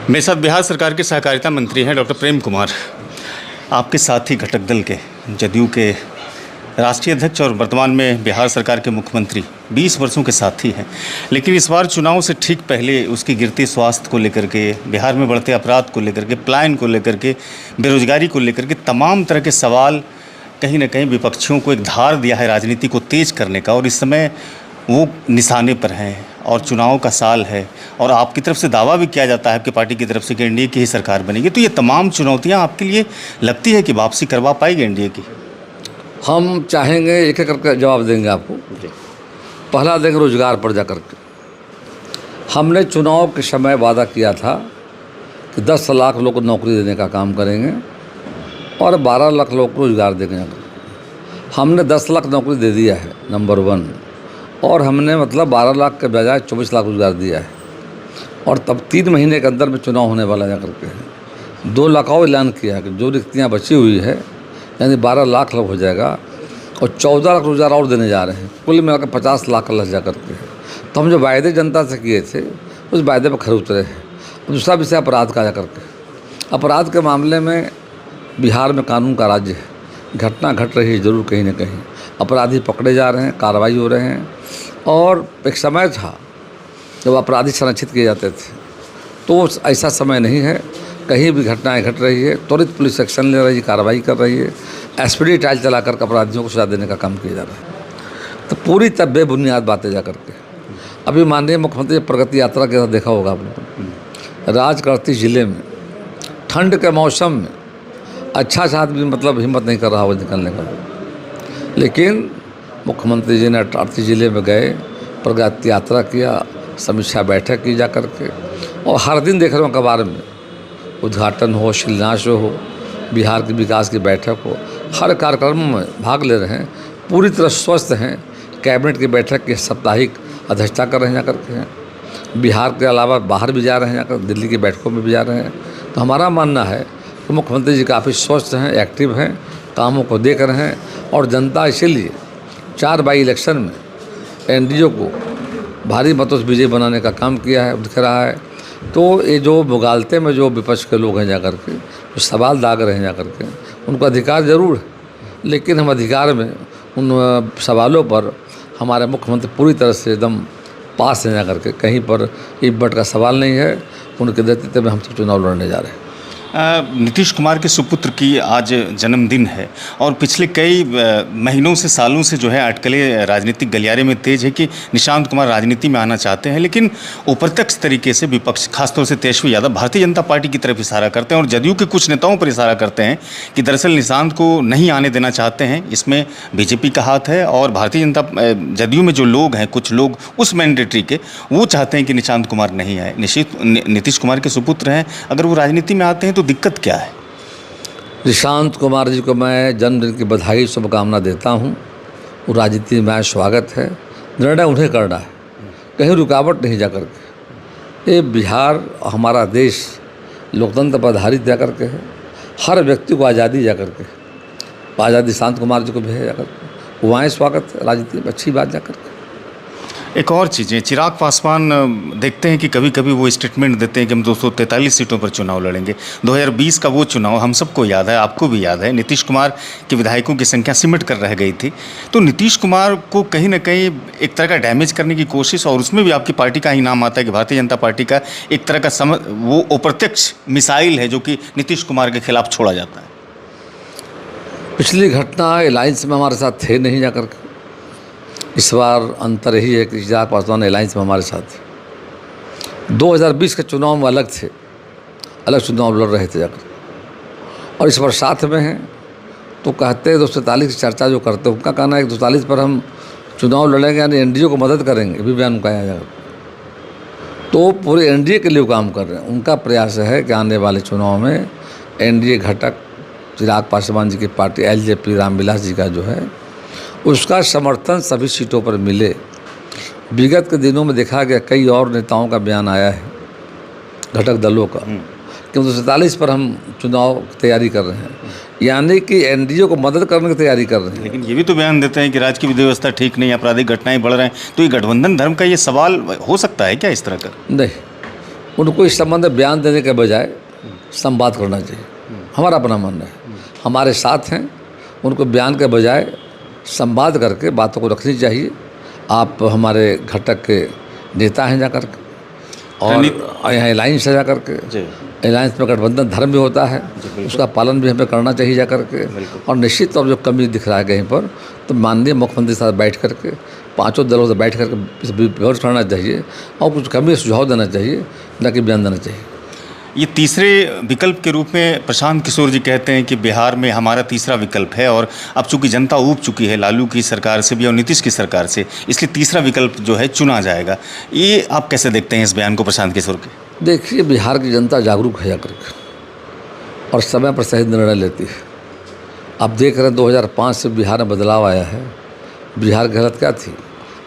मेरे साथ बिहार सरकार के सहकारिता मंत्री हैं डॉक्टर प्रेम कुमार। आपके साथी घटक दल के जदयू के राष्ट्रीय अध्यक्ष और वर्तमान में बिहार सरकार के मुख्यमंत्री 20 वर्षों के साथी हैं, लेकिन इस बार चुनाव से ठीक पहले उसकी गिरती स्वास्थ्य को लेकर के, बिहार में बढ़ते अपराध को लेकर के, पलायन को लेकर के, बेरोजगारी को लेकर के तमाम तरह के सवाल कहीं ना कहीं विपक्षियों को एक धार दिया है राजनीति को तेज करने का, और इस समय वो निशाने पर हैं और चुनाव का साल है और आपकी तरफ से दावा भी किया जाता है आपकी पार्टी की तरफ से कि एनडीए की ही सरकार बनेगी। तो ये तमाम चुनौतियां आपके लिए लगती है कि वापसी करवा पाएगी एनडीए की? हम चाहेंगे एक एक करके जवाब देंगे आपको। पहला देंगे रोजगार पर जा करके। हमने चुनाव के समय वादा किया था कि 10 लाख लोग को नौकरी देने का काम करेंगे और 12 लाख लोग को रोजगार देंगे। हमने 10 लाख नौकरी दे दिया है, नंबर 1, और हमने मतलब 12 लाख के बजाय 24 लाख रोजगार दिया है। और तब 3 महीने के अंदर में चुनाव होने वाला जा करके है। 2 लाख और ऐलान किया है कि जो रिक्तियाँ बची हुई है यानी 12 लाख लोग हो जाएगा और 14 लाख रोजगार और देने जा रहे हैं। कुल मिलाकर 50 लाख लग जा करके है। तो हम जो वायदे जनता से किए थे उस वायदे पर खरे उतरे हैं। दूसरा विषय अपराध का जा करके, अपराध के मामले में बिहार में कानून का राज्य है, घटना घट रही है जरूर कहीं ना कहीं, अपराधी पकड़े जा रहे हैं, कार्रवाई हो रहे हैं। और एक समय था जब अपराधी संरक्षित किए जाते थे, तो ऐसा समय नहीं है। कहीं भी घटनाएं घट रही है, त्वरित पुलिस एक्शन ले रही है, कार्रवाई कर रही है, एसपीडी ट्रायल चला कर अपराधियों को सजा देने का काम किया जा रहा है। तो पूरी तरह बेबुनियाद बातें जा करके अभी माननीय मुख्यमंत्री प्रगति यात्रा के साथ देखा होगा आपने, राजगढ़ जिले में ठंड के मौसम में अच्छा सा आदमी मतलब हिम्मत नहीं कर रहा हो निकलने का, लेकिन मुख्यमंत्री जी ने अटारसी जिले में गए, प्रगति यात्रा किया, समीक्षा बैठक की जा करके, और हर दिन देख रहे हो अखबार में उद्घाटन हो, शिलान्यास हो, बिहार के विकास की बैठक हो, हर कार्यक्रम में भाग ले रहे हैं, पूरी तरह स्वस्थ हैं। कैबिनेट की बैठक की साप्ताहिक अध्यक्षता कर रहे हैं जा करके हैं। बिहार के अलावा बाहर भी जा रहे हैं जाकर, दिल्ली की बैठकों में भी जा रहे हैं। तो हमारा मानना है कि मुख्यमंत्री जी काफ़ी स्वस्थ हैं, एक्टिव हैं, कामों को देख रहे हैं, और जनता इसीलिए 4 बाई इलेक्शन में एनडीए को भारी मतों से विजय बनाने का काम किया है, दिख रहा है। तो ये जो मुगालते में जो विपक्ष के लोग हैं जा कर के, जो सवाल दाग रहे हैं जा कर के, उनको अधिकार ज़रूर है, लेकिन हम अधिकार में उन सवालों पर हमारे मुख्यमंत्री पूरी तरह से एकदम पास हैं जा कर के, कहीं पर इब्बट का सवाल नहीं है। उनके नेतृत्व में हम सब चुनाव लड़ने जा रहे हैं। नीतीश कुमार के सुपुत्र की आज जन्मदिन है और पिछले कई महीनों से, सालों से जो है अटकलें राजनीतिक गलियारे में तेज है कि निशांत कुमार राजनीति में आना चाहते हैं, लेकिन अप्रत्यक्ष तरीके से विपक्ष, खासतौर से तेजस्वी यादव भरतीय जनता पार्टी की तरफ इशारा करते हैं और जदयू के कुछ नेताओं पर इशारा करते हैं कि दरअसल निशांत को नहीं आने देना चाहते हैं। इसमें बीजेपी का हाथ है और भारतीय जनता जदयू में जो लोग हैं, कुछ लोग उस मैंडेटरी के, वो चाहते हैं कि निशांत कुमार नहीं आए। नीतीश कुमार के सुपुत्र हैं, अगर वो राजनीति में आते हैं तो दिक्कत क्या है? निशांत कुमार जी को मैं जन्मदिन की बधाई, शुभकामना देता हूं। वो राजनीति में स्वागत है, निर्णय उन्हें करना है, कहीं रुकावट नहीं जा करके। ये बिहार हमारा देश लोकतंत्र पर आधारित जा करके है, हर व्यक्ति को आज़ादी जा करके, आज़ादी शांत कुमार जी को भी है जा करके, वो आए, स्वागत है, राजनीति में अच्छी बात जा करके। एक और चीज़ें, चिराग पासवान देखते हैं कि कभी कभी वो स्टेटमेंट देते हैं कि हम 243 सीटों पर चुनाव लड़ेंगे। 2020 का वो चुनाव हम सबको याद है, आपको भी याद है, नीतीश कुमार के विधायकों की संख्या सिमट कर रह गई थी। तो नीतीश कुमार को कहीं ना कहीं एक तरह का डैमेज करने की कोशिश, और उसमें भी आपकी पार्टी का ही नाम आता है कि भारतीय जनता पार्टी का एक तरह का वो अप्रत्यक्ष मिसाइल है जो कि नीतीश कुमार के खिलाफ छोड़ा जाता है। पिछली घटना अलायंस में हमारे साथ थे नहीं जा करके, इस बार अंतर ही है कि चिराग पासवान अलायंस में हमारे साथ थे। 2020 के चुनाव में अलग थे, अलग चुनाव लड़ रहे थे जाकर, और इस बार साथ में हैं। तो कहते हैं 243 की चर्चा जो करते हैं, उनका कहना है कि 243 पर हम चुनाव लड़ेंगे, यानी एनडीए को मदद करेंगे, भी बयान उनका आया जाएगा। तो पूरे एनडीए के लिए काम कर रहे हैं। उनका प्रयास है कि आने वाले चुनाव में एनडीए घटक चिराग पासवान जी की पार्टी एलजेपी रामविलास जी का जो है, उसका समर्थन सभी सीटों पर मिले। विगत के दिनों में देखा गया, कई और नेताओं का बयान आया है घटक दलों का कि 247 पर हम चुनाव तैयारी कर रहे हैं, यानी कि एनडीए को मदद करने की तैयारी कर रहे हैं। लेकिन ये भी तो बयान देते हैं कि राज्य की विधि व्यवस्था ठीक नहीं, आपराधिक घटनाएं बढ़ रहे हैं। तो ये गठबंधन धर्म का ये सवाल हो सकता है क्या इस तरह का? नहीं, उनको इस संबंध में बयान देने के बजाय संवाद करना चाहिए, हमारा अपना मानना है। हमारे साथ हैं, उनको बयान के बजाय संवाद करके बातों को रखनी चाहिए। आप हमारे घटक के नेता हैं जाकर के, और यहाँ अलायंस है जाकर के, अलायंस में गठबंधन धर्म भी होता है, उसका पालन भी हमें करना चाहिए जाकर के। और निश्चित तौर जो कमी दिख रहा है कहीं पर, तो माननीय मुख्यमंत्री साथ बैठ करके, पांचों दलों से बैठ करके विमर्श करना चाहिए और कुछ कमी सुझाव देना चाहिए, न कि बयान देना चाहिए। ये तीसरे विकल्प के रूप में प्रशांत किशोर जी कहते हैं कि बिहार में हमारा तीसरा विकल्प है, और अब चूंकि जनता ऊब चुकी है लालू की सरकार से भी और नीतीश की सरकार से, इसलिए तीसरा विकल्प जो है चुना जाएगा। ये आप कैसे देखते हैं इस बयान को प्रशांत किशोर के? देखिए, बिहार की जनता जागरूक है जाकर के और समय पर सही निर्णय लेती है। अब देख रहे हैं 2005 से बिहार में बदलाव आया है। बिहार की हालत क्या थी?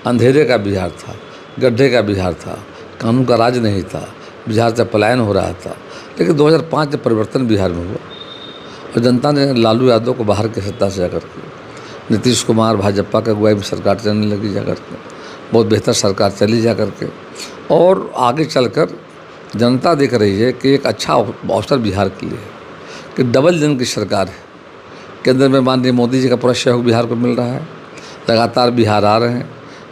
अंधेरे का बिहार था, गड्ढे का बिहार था, कानून का राज नहीं था, बिहार से पलायन हो रहा था। लेकिन 2005 में परिवर्तन बिहार में हुआ और जनता ने लालू यादव को बाहर की सत्ता से जाकर के, नीतीश कुमार भाजपा के अगुवाई में सरकार चलने लगी जाकर के, बहुत बेहतर सरकार चली जाकर के। और आगे चलकर जनता देख रही है कि एक अच्छा अवसर बिहार के लिए है कि डबल इंजन की सरकार है। केंद्र में माननीय मोदी जी का पूरा सहयोग बिहार को मिल रहा है, लगातार बिहार आ रहे हैं,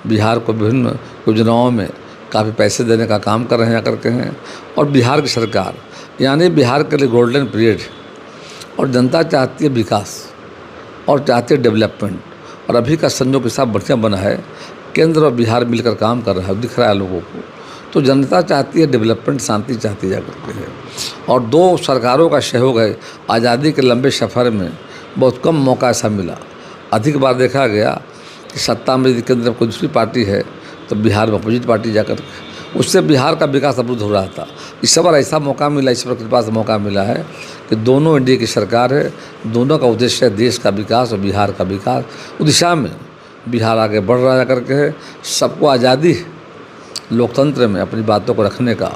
बिहार को विभिन्न योजनाओं में काफ़ी पैसे देने का काम कर रहे हैं जाकर के हैं। और बिहार की सरकार यानी बिहार के लिए गोल्डन पीरियड, और जनता चाहती है विकास और चाहती है डेवलपमेंट। और अभी का संजोग के साथ बढ़िया बना है, केंद्र और बिहार मिलकर काम कर रहा है, दिख रहा है लोगों को। तो जनता चाहती है डेवलपमेंट, शांति चाहती है जाकर के है। और दो सरकारों का सहयोग है। आज़ादी के लंबे सफ़र में बहुत कम मौका ऐसा मिला। अधिक बार देखा गया कि सत्ता में यदि केंद्र में कोई दूसरी पार्टी है तो बिहार में अपोजिट पार्टी जाकर के, उससे बिहार का विकास अवरुद्ध हो रहा था। इस बार ऐसा मौका मिला, ईश्वर की कृपा से मौका मिला है कि दोनों एनडीए की सरकार है, दोनों का उद्देश्य है देश का विकास और बिहार का विकास। उस दिशा में बिहार आगे बढ़ रहा जाकर के है। सबको आज़ादी है लोकतंत्र में अपनी बातों को रखने का,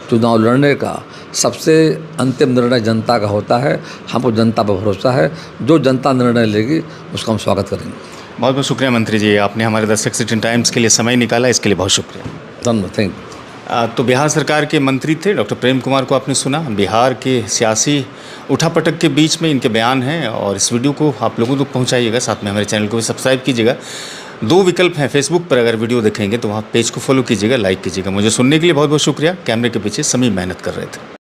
चुनाव लड़ने का। सबसे अंतिम निर्णय जनता का होता है। हमको जनता पर भरोसा है, जो जनता निर्णय लेगी उसका हम स्वागत करेंगे। बहुत बहुत शुक्रिया मंत्री जी, आपने हमारे दर्शक सिटीजन टाइम्स के लिए समय निकाला, इसके लिए बहुत शुक्रिया। धन्यवाद, थैंक यू। तो बिहार सरकार के मंत्री थे डॉक्टर प्रेम कुमार को आपने सुना। बिहार के सियासी उठापटक के बीच में इनके बयान हैं, और इस वीडियो को आप लोगों तक पहुंचाइएगा, साथ में हमारे चैनल को भी सब्सक्राइब कीजिएगा। 2 विकल्प हैं फेसबुक पर, अगर वीडियो देखेंगे तो वहाँ पेज को फॉलो कीजिएगा, लाइक कीजिएगा। मुझे सुनने के लिए बहुत बहुत शुक्रिया। कैमरे के पीछे समीर मेहनत कर रहे थे।